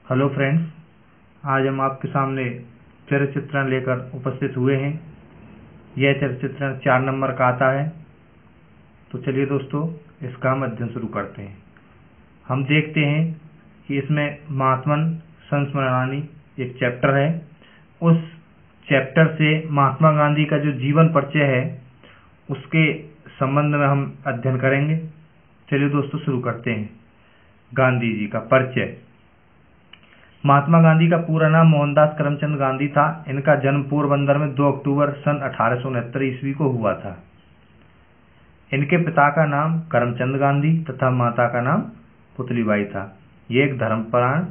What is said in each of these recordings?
Hello friends, आज हम आपके सामने चरित्र चित्रण लेकर उपस्थित हुए हैं। यह चरित्र चित्रण 4 नंबर का आता है। तो चलिए दोस्तों, इसका हम अध्ययन शुरू करते हैं। हम देखते हैं कि इसमें महात्मन संस्मरणानी एक चैप्टर है। उस चैप्टर से महात्मा गांधी का जो जीवन परिचय है उसके संबंध में हम अध्ययन करेंगे। चलिए दोस्तों, शुरू करते हैं। गांधी जी का परिचय। महात्मा गांधी का पूरा नाम मोहनदास करमचंद गांधी था। इनका जन्म पोरबंदर में 2 अक्टूबर सन 1869 ईस्वी को हुआ था। इनके पिता का नाम करमचंद गांधी तथा माता का नाम पुतलीबाई था। ये एक धर्मपरायण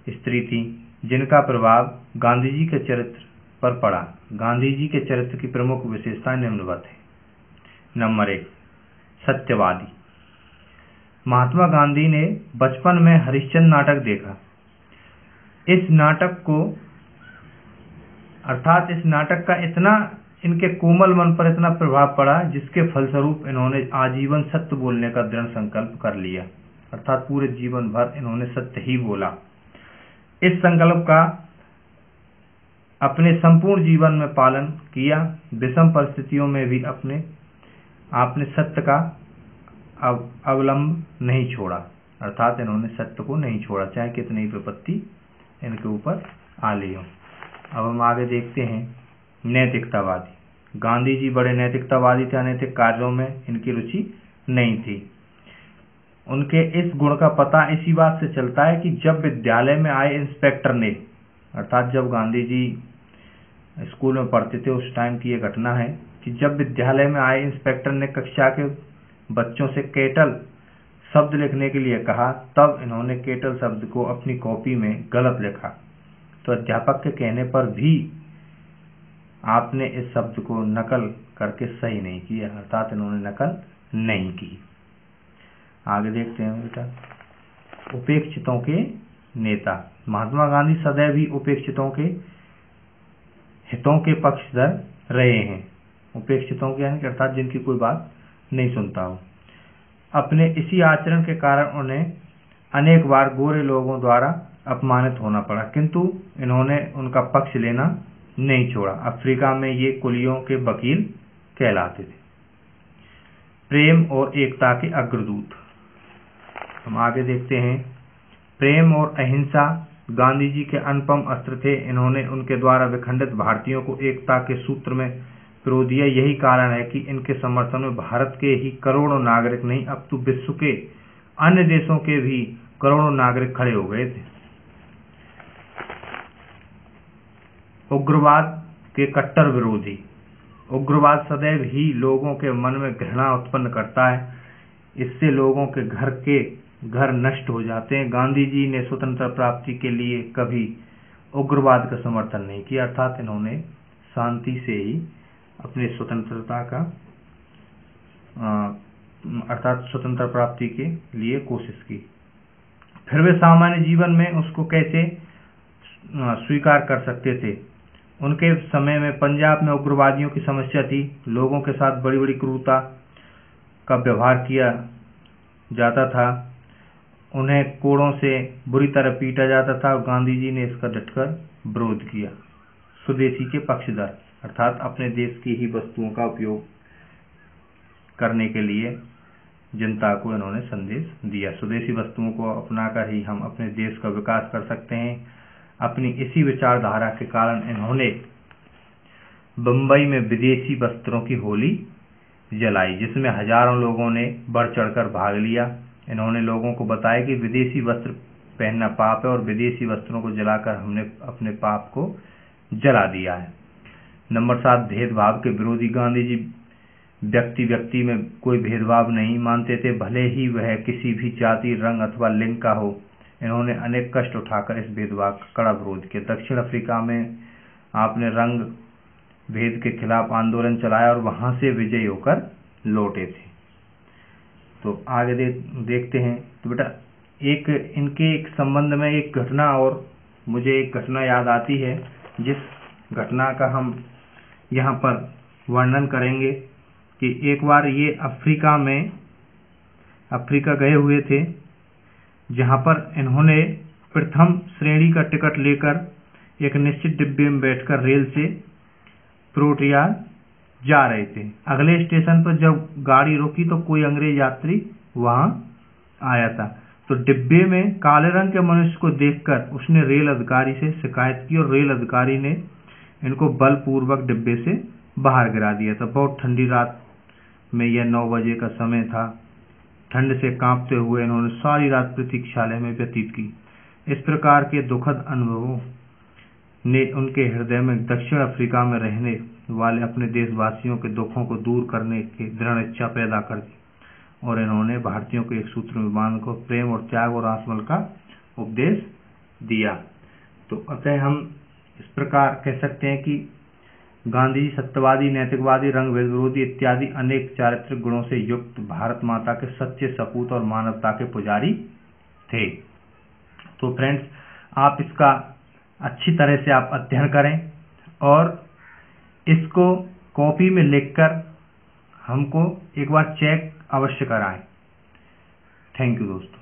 स्त्री थी जिनका प्रभाव गांधी जी के चरित्र पर पड़ा। गांधी जी के चरित्र की प्रमुख विशेषताएं निम्नवत है। नंबर 1, सत्यवादी। महात्मा गांधी ने बचपन में हरिश्चंद्र नाटक देखा। इस नाटक का इतना इनके कोमल मन पर इतना प्रभाव पड़ा जिसके फलस्वरूप इन्होंने आजीवन सत्य बोलने का दृढ़ संकल्प कर लिया। अर्थात पूरे जीवन भर इन्होंने सत्य ही बोला। इस संकल्प का अपने संपूर्ण जीवन में पालन किया। विषम परिस्थितियों में भी आपने सत्य का अवलंब नहीं छोड़ा। अर्थात इन्होंने सत्य को नहीं छोड़ा, चाहे कितनी विपत्ति इनके ऊपर आ ली हो। अब हम आगे देखते हैं। नैतिकतावादी। गांधी जी बड़े नैतिकतावादी थे। अनैतिक कार्यों में इनकी रुचि नहीं थी। उनके इस गुण का पता इसी बात से चलता है कि जब विद्यालय में आए इंस्पेक्टर ने, अर्थात जब गांधी जी स्कूल में पढ़ते थे उस टाइम की यह घटना है कि जब विद्यालय में आए इंस्पेक्टर ने कक्षा के बच्चों से केटल शब्द लिखने के लिए कहा, तब इन्होंने केटल शब्द को अपनी कॉपी में गलत लिखा। तो अध्यापक के कहने पर भी आपने इस शब्द को नकल करके सही नहीं किया। अर्थात इन्होंने नकल नहीं की। आगे देखते हैं बेटा। उपेक्षितों के नेता। महात्मा गांधी सदैव ही उपेक्षितों के हितों के पक्षधर रहे हैं। उपेक्षितों के यानी अर्थात जिनकी कोई बात नहीं सुनता हो। अपने इसी आचरण के कारण उन्हें अनेक बार गोरे लोगों द्वारा अपमानित होना पड़ा, किंतु इन्होंने उनका पक्ष लेना नहीं छोड़ा। अफ्रीका में ये कुलियों के वकील कहलाते थे। प्रेम और एकता के अग्रदूत। हम आगे देखते हैं। प्रेम और अहिंसा गांधी जी के अनुपम अस्त्र थे। इन्होंने उनके द्वारा विखंडित भारतीयों को एकता के सूत्र में पिरो दिया। यही कारण है कि इनके समर्थन में भारत के ही करोड़ों नागरिक नहीं, अब तो विश्व के अन्य देशों के भी करोड़ों नागरिक खड़े हो गए थे। उग्रवाद के कट्टर विरोधी। उग्रवाद सदैव ही लोगों के मन में घृणा उत्पन्न करता है। इससे लोगों के घर नष्ट हो जाते हैं। गांधी जी ने स्वतंत्रता प्राप्ति के लिए कभी उग्रवाद का समर्थन नहीं किया। अर्थात इन्होंने शांति से ही अपनी स्वतंत्रता का अर्थात स्वतंत्रता प्राप्ति के लिए कोशिश की। फिर वे सामान्य जीवन में उसको कैसे स्वीकार कर सकते थे। उनके समय में पंजाब में उग्रवादियों की समस्या थी। लोगों के साथ बड़ी बड़ी क्रूरता का व्यवहार किया जाता था। उन्हें कोड़ों से बुरी तरह पीटा जाता था और गांधी जी ने इसका डटकर विरोध किया। स्वदेशी के पक्षधर, अर्थात अपने देश की ही वस्तुओं का उपयोग करने के लिए जनता को इन्होंने संदेश दिया। स्वदेशी वस्तुओं को अपनाकर ही हम अपने देश का विकास कर सकते हैं। अपनी इसी विचारधारा के कारण इन्होंने बंबई में विदेशी वस्त्रों की होली जलाई, जिसमें हजारों लोगों ने बढ़ चढ़कर भाग लिया। इन्होंने लोगों को बताया कि विदेशी वस्त्र पहनना पाप है और विदेशी वस्त्रों को जलाकर हमने अपने पाप को जला दिया है। नंबर 7, भेदभाव के विरोधी। गांधी जी व्यक्ति में कोई भेदभाव नहीं मानते थे, भले ही वह किसी भी जाति, रंग अथवा लिंग का हो। इन्होंने अनेक कष्ट उठाकर इस भेदभाव का कड़ा विरोध किया। दक्षिण अफ्रीका में आपने रंग भेद के खिलाफ आंदोलन चलाया और वहां से विजयी होकर लौटे थे। तो आगे देखते हैं। तो बेटा इनके एक संबंध में एक घटना, और मुझे एक घटना याद आती है जिस घटना का हम यहाँ पर वर्णन करेंगे कि एक बार ये अफ्रीका गए हुए थे, जहाँ पर इन्होंने प्रथम श्रेणी का टिकट लेकर एक निश्चित डिब्बे में बैठकर रेल से प्रोटियाज जा रहे थे। अगले स्टेशन पर जब गाड़ी रुकी तो कोई अंग्रेज यात्री वहां आया था, तो डिब्बे में काले रंग के मनुष्य को देखकर उसने रेल अधिकारी से शिकायत की और रेल अधिकारी ने इनको बलपूर्वक डिब्बे से बाहर गिरा दिया था। बहुत ठंडी रात में यह 9 बजे का समय था। ठंड से कांपते हुए इन्होंने सारी रात प्रतीक्षालय में व्यतीत की। इस प्रकार के दुखद अनुभवों ने उनके हृदय में दक्षिण अफ्रीका में रहने वाले अपने देशवासियों के दुखों को दूर करने की दृढ़ इच्छा पैदा कर दी और इन्होंने भारतीयों को एक सूत्र में बांध को प्रेम और त्याग और आत्मबल का उपदेश दिया। तो अतः हम इस प्रकार कह सकते हैं कि गांधी जी सत्यवादी, नैतिकवादी, रंग भेद विरोधी इत्यादि अनेक चारित्रिक गुणों से युक्त भारत माता के सच्चे सपूत और मानवता के पुजारी थे। तो फ्रेंड्स, आप इसका अच्छी तरह से आप अध्ययन करें और इसको कॉपी में लिखकर हमको एक बार चेक अवश्य कराएं। थैंक यू दोस्तों।